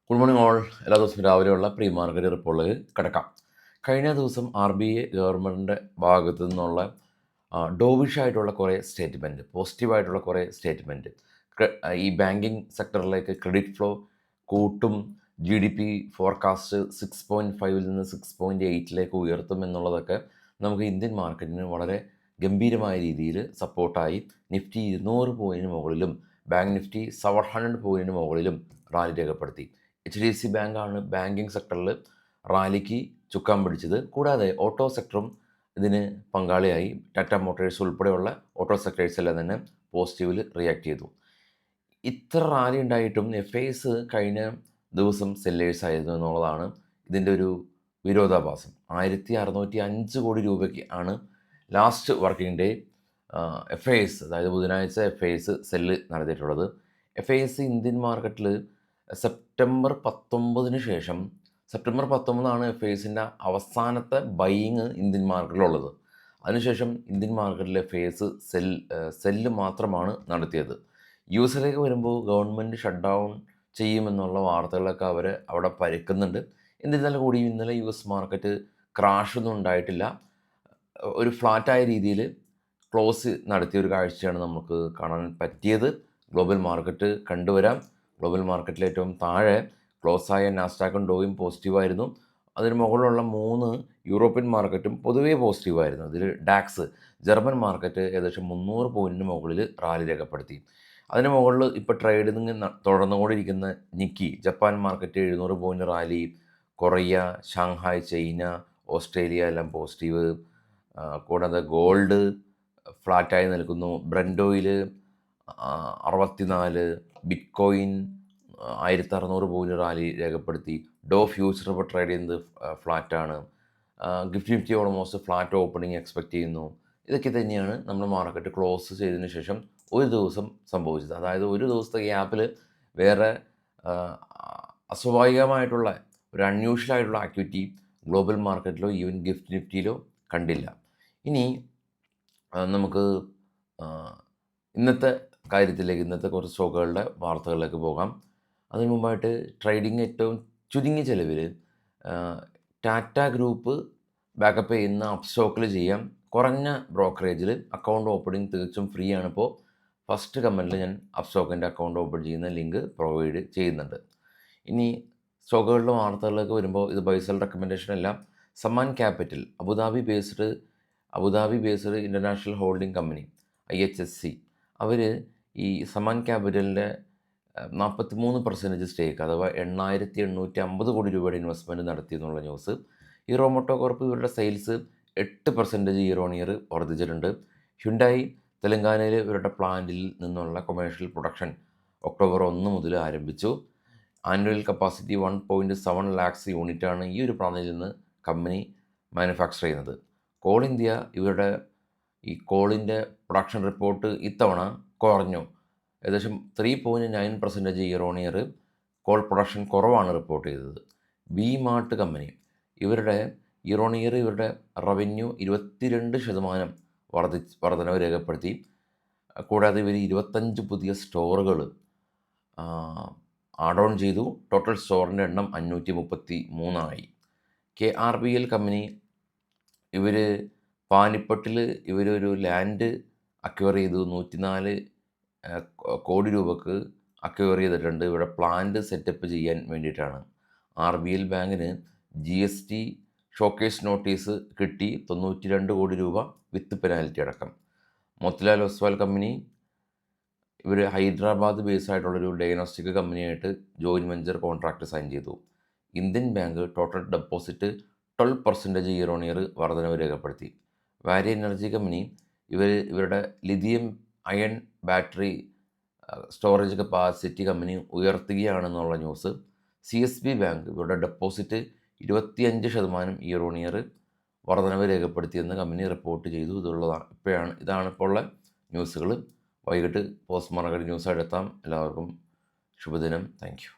Good morning all. എല്ലാ ദിവസവും രാവിലെയുള്ള പ്രീ മാർക്കറ്റ് റിപ്പോർട്ടിലേക്ക് കിടക്കാം. കഴിഞ്ഞ ദിവസം RBI ഗവൺമെൻറ്റിൻ്റെ ഭാഗത്തു നിന്നുള്ള ഡോവിഷ് ആയിട്ടുള്ള കുറേ സ്റ്റേറ്റ്മെൻറ്റ്, പോസിറ്റീവായിട്ടുള്ള കുറേ സ്റ്റേറ്റ്മെൻറ്റ്, ഈ ബാങ്കിങ് സെക്ടറിലേക്ക് ക്രെഡിറ്റ് ഫ്ലോ കൂട്ടും, GDP ഫോർകാസ്റ്റ് 6.5 നിന്ന് 6.8 ഉയർത്തും എന്നുള്ളതൊക്കെ നമുക്ക് ഇന്ത്യൻ മാർക്കറ്റിന് വളരെ ഗംഭീരമായ രീതിയിൽ സപ്പോർട്ടായി. നിഫ്റ്റി 200 പോയിൻറ്റിന് മുകളിലും ബാങ്ക് നിഫ്റ്റി 700 പോയിൻറ്റിന് മുകളിലും റാലി രേഖപ്പെടുത്തി. HDFC ബാങ്കാണ് ബാങ്കിങ് സെക്ടറിൽ റാലിക്ക് ചുക്കാൻ പിടിച്ചത്. കൂടാതെ ഓട്ടോ സെക്ടറും ഇതിന് പങ്കാളിയായി. ടാറ്റ മോട്ടോഴ്സ് ഉൾപ്പെടെയുള്ള ഓട്ടോ സെക്ടേഴ്സ് എല്ലാം തന്നെ പോസിറ്റീവിൽ റിയാക്ട് ചെയ്തു. ഇത്ര റാലി ഉണ്ടായിട്ടും FIs കഴിഞ്ഞ ദിവസം സെല്ലേഴ്സ് ആയിരുന്നു എന്നുള്ളതാണ് ഇതിൻ്റെ ഒരു വിരോധാഭാസം. 1605 കോടി രൂപയ്ക്ക് ആണ് ലാസ്റ്റ് വർക്കിംഗ് ഡേ FIs, അതായത് ബുധനാഴ്ച FIs സെല്ല് നടത്തിയിട്ടുള്ളത്. FIs ഇന്ത്യൻ മാർക്കറ്റിൽ സെപ്റ്റംബർ 19 ശേഷം, സെപ്റ്റംബർ 19 FIസിൻ്റെ അവസാനത്തെ ബൈയിങ് ഇന്ത്യൻ മാർക്കറ്റിലുള്ളത്. അതിനുശേഷം ഇന്ത്യൻ മാർക്കറ്റിലെ FIs സെല്ല് മാത്രമാണ് നടത്തിയത്. US വരുമ്പോൾ ഗവൺമെൻറ് ഷട്ട് ഡൗൺ ചെയ്യുമെന്നുള്ള വാർത്തകളൊക്കെ അവിടെ പരക്കുന്നുണ്ട്. എന്നിരുന്നാലും കൂടി ഇന്നലെ US മാർക്കറ്റ് ക്രാഷൊന്നും ഉണ്ടായിട്ടില്ല. ഒരു ഫ്ലാറ്റായ രീതിയിൽ ക്ലോസ് നടത്തിയ ഒരു കാഴ്ചയാണ് നമുക്ക് കാണാൻ പറ്റിയത്. Global market കണ്ടുവരാം. ഗ്ലോബൽ മാർക്കറ്റിൽ ഏറ്റവും താഴെ ക്ലോസായ നാസ്ഡാക്കും ഡോയും പോസിറ്റീവായിരുന്നു. അതിന് മുകളിലുള്ള 3 യൂറോപ്യൻ മാർക്കറ്റും പൊതുവേ പോസിറ്റീവായിരുന്നു. അതിൽ ഡാക്സ് ജർമ്മൻ മാർക്കറ്റ് ഏകദേശം 300 പോയിൻറ്റിന് മുകളിൽ റാലി രേഖപ്പെടുത്തി. അതിന് മുകളിൽ ഇപ്പോൾ ട്രേഡിങ് തുടർന്നുകൊണ്ടിരിക്കുന്ന Nikkei Japan market 700 point rally. Korea, Shanghai, China, Australia എല്ലാം പോസിറ്റീവ്. കൂടാതെ ഗോൾഡ് ഫ്ലാറ്റായി നിൽക്കുന്നു. Brent oil 64, bitcoin 1600 point rally രേഖപ്പെടുത്തി. ഡോ ഫ്യൂച്ചർ ഇപ്പോൾ ട്രേഡ് ചെയ്യുന്നത് ഫ്ലാറ്റാണ്. GIFT Nifty almost flat opening expect ചെയ്യുന്നു. ഇതൊക്കെ തന്നെയാണ് നമ്മൾ മാർക്കറ്റ് ക്ലോസ് ചെയ്തതിന് ശേഷം ഒരു ദിവസം സംഭവിച്ചത്. അതായത് ഒരു ദിവസത്തെ ഗ്യാപ്പിൽ വേറെ അസ്വാഭാവികമായിട്ടുള്ള ഒരു അൺയൂഷ്വൽ ആയിട്ടുള്ള ആക്ടിവിറ്റി ഗ്ലോബൽ മാർക്കറ്റിലോ ഈവൻ ഗിഫ്റ്റ് നിഫ്റ്റിയിലോ കണ്ടില്ല. ഇനി നമുക്ക് ഇന്നത്തെ കാര്യത്തിലേക്ക്, ഇന്നത്തെ കുറച്ച് സ്റ്റോക്കുകളുടെ വാർത്തകളിലേക്ക് പോകാം. അതിന് മുമ്പായിട്ട് ട്രേഡിംഗ് ഏറ്റവും ചുരുങ്ങിയ ചിലവിൽ ടാറ്റ ഗ്രൂപ്പ് ബാക്കപ്പ് ചെയ്യുന്ന അപ്സ്റ്റോക്കിൽ ചെയ്യാം. കുറഞ്ഞ ബ്രോക്കറേജിൽ അക്കൗണ്ട് ഓപ്പണിംഗ് തികച്ചും ഫ്രീ ആണ്. ഇപ്പോൾ ഫസ്റ്റ് കമൻറ്റിൽ ഞാൻ അപ്സ്റ്റോക്കിൻ്റെ അക്കൗണ്ട് ഓപ്പൺ ചെയ്യുന്ന ലിങ്ക് പ്രൊവൈഡ് ചെയ്യുന്നുണ്ട്. ഇനി സ്റ്റോക്കുകളുടെ വാർത്തകളിലേക്ക് വരുമ്പോൾ ഇത് ബൈസൽ റെക്കമെൻഡേഷൻ അല്ല. Samman capital Abu Dhabi based international holding company IHSC, അവർ ഈ സമ്മാൻ ക്യാപിറ്റലിൻ്റെ 43% സ്റ്റേക്ക്, അഥവാ 8,850 കോടി രൂപയുടെ ഇൻവെസ്റ്റ്മെൻറ്റ് നടത്തി എന്നുള്ള ന്യൂസ്. ഹീറോ മോട്ടോ കോർപ്പ് ഇവരുടെ സെയിൽസ് 8% ഇയർ ഓൺ ഇയർ വർദ്ധിച്ചിട്ടുണ്ട്. ഹ്യുണ്ടായി തെലങ്കാനയിൽ ഇവരുടെ പ്ലാന്റിൽ നിന്നുള്ള കൊമേഴ്ഷ്യൽ പ്രൊഡക്ഷൻ ഒക്ടോബർ 1 മുതൽ ആരംഭിച്ചു. ആനുവൽ കപ്പാസിറ്റി 1.7 ലാക്സ് യൂണിറ്റാണ് ഈ ഒരു പ്ലാന്റിൽ നിന്ന് കമ്പനി മാനുഫാക്ചർ ചെയ്യുന്നത്. കോൾ ഇന്ത്യ ഇവരുടെ ഈ കോളിൻ്റെ പ്രൊഡക്ഷൻ റിപ്പോർട്ട് ഇത്തവണ കുറഞ്ഞു. ഏകദേശം 3.9% year on year call production കുറവാണ് റിപ്പോർട്ട് ചെയ്തത്. വി മാർട്ട് കമ്പനി ഇവരുടെ ഇയർ ഓൺ ഇയർ ഇവരുടെ റവന്യൂ 22% വർധനവ് രേഖപ്പെടുത്തി. കൂടാതെ ഇവർ 25 പുതിയ സ്റ്റോറുകൾ ആഡ് ഓൺ ചെയ്തു. ടോട്ടൽ സ്റ്റോറിൻ്റെ എണ്ണം 533 ആയി. KRBL കമ്പനി ഇവർ പാനിപ്പട്ടിൽ ഇവരൊരു ലാൻഡ് അക്വയർ ചെയ്തു. 104 കോടി രൂപക്ക് അക്വയർ ചെയ്തിട്ടുണ്ട്. ഇവിടെ പ്ലാന്റ് സെറ്റപ്പ് ചെയ്യാൻ വേണ്ടിയിട്ടാണ്. RBL ബാങ്കിന് GST ഷോക്കേസ് നോട്ടീസ് കിട്ടി. 92 കോടി രൂപ വിത്ത് പെനാൽറ്റി അടക്കം. മോത്തിലാൽ ഒസ്വാൽ കമ്പനി ഇവർ ഹൈദരാബാദ് ബേസ് ആയിട്ടുള്ളൊരു ഡയഗ്നോസ്റ്റിക് കമ്പനിയായിട്ട് ജോയിൻറ്റ് വെഞ്ചർ കോൺട്രാക്റ്റ് സൈൻ ചെയ്തു. Indian bank total deposit 12% year on year വർധനവ് രേഖപ്പെടുത്തി. വാരി എനർജി കമ്പനി ഇവരുടെ lithium ion battery storage capacity company ഉയർത്തുകയാണെന്നുള്ള ന്യൂസ്. CSB ബാങ്ക് ഇവരുടെ ഡെപ്പോസിറ്റ് 25% ഇയർ ഓൺ ഇയർ വർധനവ് രേഖപ്പെടുത്തിയെന്ന് കമ്പനി റിപ്പോർട്ട് ചെയ്തു. ഇതാണ് ഇപ്പോൾ ഉള്ള ന്യൂസുകൾ. വൈകിട്ട് പോസ്റ്റ് മാർക്കറ്റ് ന്യൂസായിട്ട് എത്താം. എല്ലാവർക്കും ശുഭദിനം. Thank you.